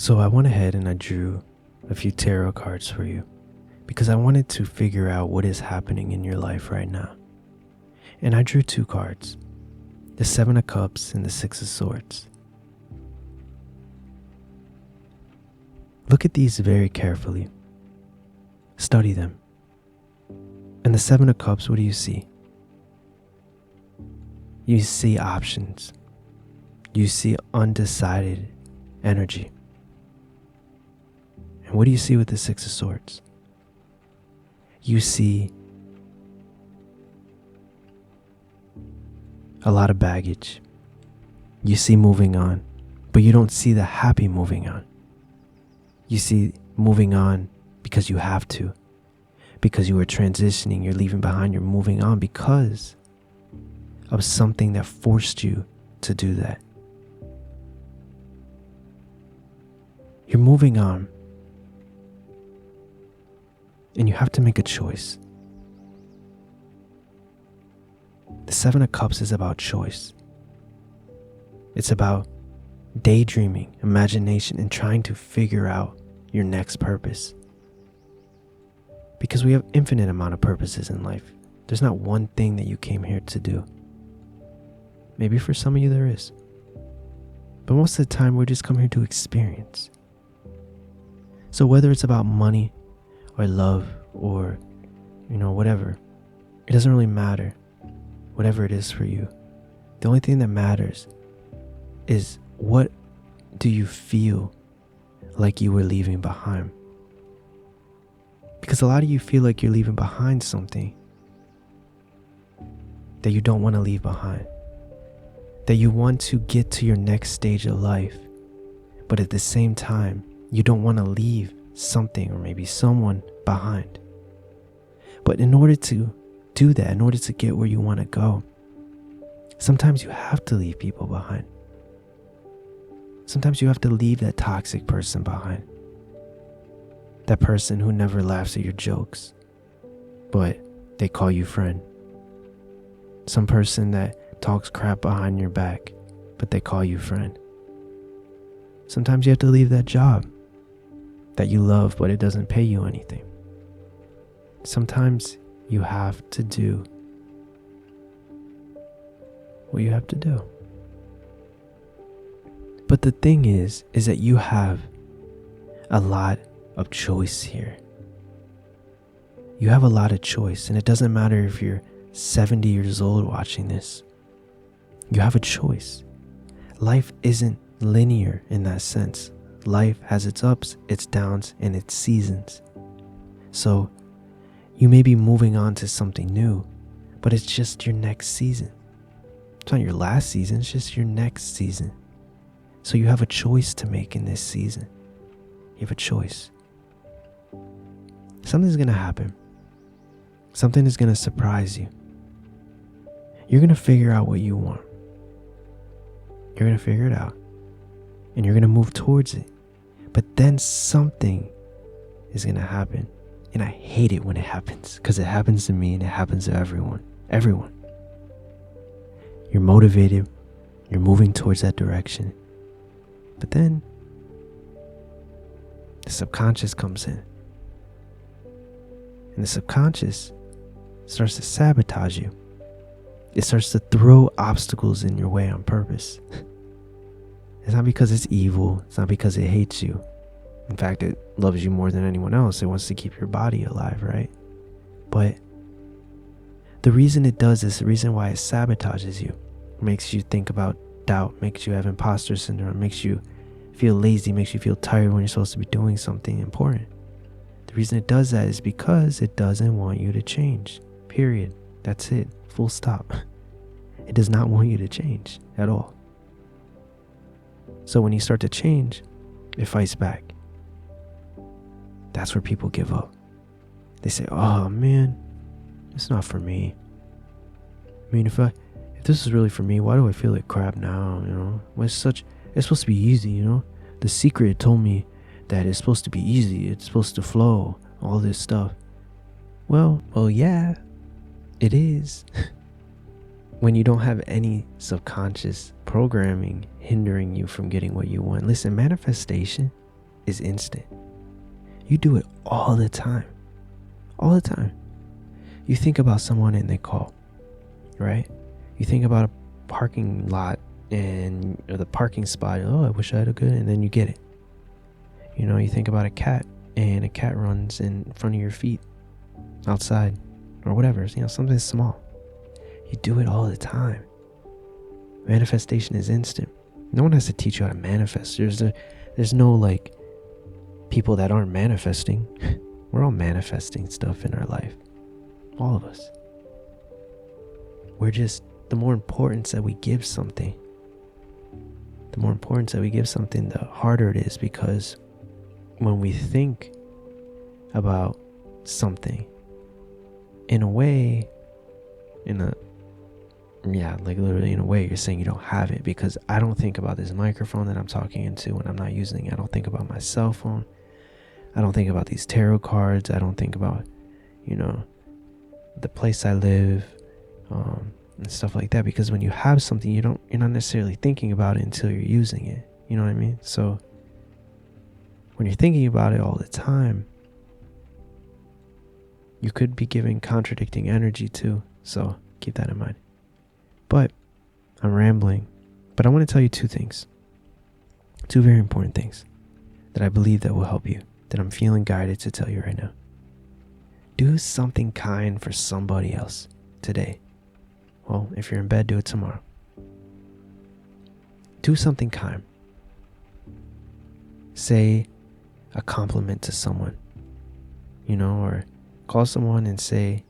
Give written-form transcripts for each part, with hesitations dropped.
So I went ahead and I drew a few tarot cards for you because I wanted to figure out what is happening in your life right now. And I drew two cards, the Seven of Cups and the Six of Swords. Look at these very carefully. Study them. And the Seven of Cups, what do you see? You see options. You see undecided energy. And what do you see with the Six of Swords? You see a lot of baggage. You see moving on, but you don't see the happy moving on. You see moving on because you have to, because you are transitioning, you're leaving behind, you're moving on because of something that forced you to do that. You're moving on, and you have to make a choice. The Seven of Cups is about choice. It's about daydreaming, imagination, and trying to figure out your next purpose. Because we have infinite amount of purposes in life. There's not one thing that you came here to do. Maybe for some of you there is. But most of the time we're just come here to experience. So whether it's about money or love or, whatever, it doesn't really matter. Whatever it is for you. The only thing that matters is what do you feel like you were leaving behind? Because a lot of you feel like you're leaving behind something that you don't want to leave behind. That you want to get to your next stage of life, but at the same time, you don't want to leave something or maybe someone behind. But in order to do that, in order to get where you want to go, sometimes you have to leave people behind. Sometimes you have to leave that toxic person behind. That person who never laughs at your jokes, but they call you friend. Some person that talks crap behind your back, but they call you friend. Sometimes you have to leave that job that you love, but it doesn't pay you anything. Sometimes you have to do what you have to do. But the thing is that you have a lot of choice here. You have a lot of choice, and it doesn't matter if you're 70 years old watching this. You have a choice. Life isn't linear in that sense. Life has its ups, its downs, and its seasons. So you may be moving on to something new, but it's just your next season. It's not your last season, it's just your next season. So you have a choice to make in this season. You have a choice. Something's going to happen. Something is going to surprise you. You're going to figure out what you want. You're going to figure it out. And you're going to move towards it. But then something is going to happen. And I hate it when it happens, because it happens to me and it happens to everyone. Everyone. You're motivated. You're moving towards that direction. But then the subconscious comes in. And the subconscious starts to sabotage you. It starts to throw obstacles in your way on purpose. It's not because it's evil. It's not because it hates you. In fact, it loves you more than anyone else. It wants to keep your body alive, right? But the reason it does this, the reason why it sabotages you, makes you think about doubt, makes you have imposter syndrome, makes you feel lazy, makes you feel tired when you're supposed to be doing something important. The reason it does that is because it doesn't want you to change. Period. That's it. Full stop. It does not want you to change at all. So when you start to change, it fights back. That's where people give up. They say, oh man, it's not for me. I mean, if this is really for me, why do I feel like crap now? Well, it's supposed to be easy, The Secret told me that it's supposed to be easy. It's supposed to flow, all this stuff. Well, yeah, it is. When you don't have any subconscious programming hindering you from getting what you want. Listen, manifestation is instant. You do it all the time. All the time. You think about someone and they call, right? You think about a parking lot or the parking spot. Oh, I wish I had a good, and then you get it. You think about a cat and a cat runs in front of your feet outside or whatever, something small. You do it all the time. Manifestation is instant. No one has to teach you how to manifest. There's no like people that aren't manifesting. We're all manifesting stuff in our life. All of us. We're just, the more importance that we give something, the harder it is, because when we think about something literally in a way, you're saying you don't have it, because I don't think about this microphone that I'm talking into when I'm not using it. I don't think about my cell phone. I don't think about these tarot cards. I don't think about, the place I live, and stuff like that, because when you have something, you're not necessarily thinking about it until you're using it. You know what I mean? So when you're thinking about it all the time, you could be giving contradicting energy too. So keep that in mind. But I'm rambling. But I want to tell you two things. Two very important things that I believe that will help you, that I'm feeling guided to tell you right now. Do something kind for somebody else today. Well, if you're in bed, do it tomorrow. Do something kind. Say a compliment to someone, or call someone and say,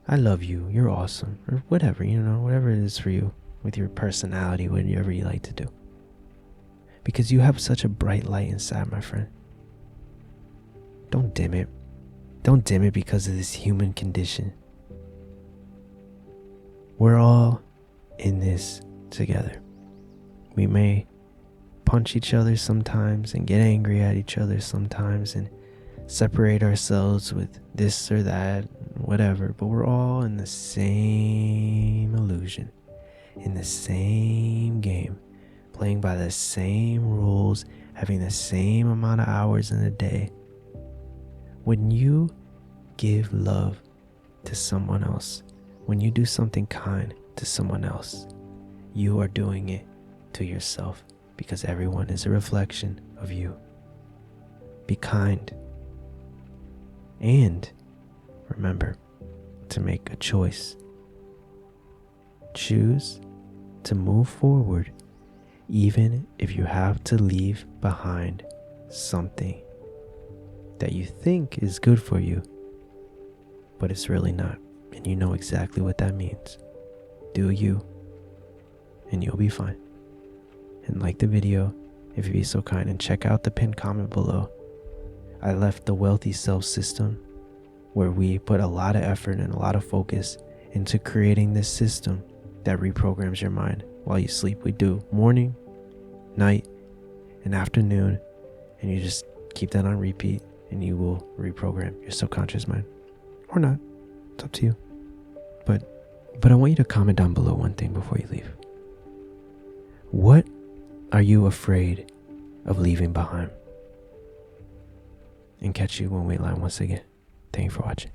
I love you, you're awesome, or whatever, whatever it is for you, with your personality, whatever you like to do. Because you have such a bright light inside, my friend. Don't dim it. Don't dim it because of this human condition. We're all in this together. We may punch each other sometimes and get angry at each other sometimes and separate ourselves with this or that, whatever, but we're all in the same illusion, in the same game, playing by the same rules, having the same amount of hours in a day. When you give love to someone else, when you do something kind to someone else, you are doing it to yourself, because everyone is a reflection of you. Be kind. And remember to make a choice. Choose to move forward, even if you have to leave behind something that you think is good for you, but it's really not. And you know exactly what that means. Do you, and you'll be fine. And like the video, if you'd be so kind, and check out the pinned comment below. I left the Wealthy Self system, where we put a lot of effort and a lot of focus into creating this system that reprograms your mind while you sleep. We do morning, night, and afternoon, and you just keep that on repeat, and you will reprogram your subconscious mind. Or not. It's up to you. But I want you to comment down below one thing before you leave. What are you afraid of leaving behind? And catch you when we line once again. Thank you for watching.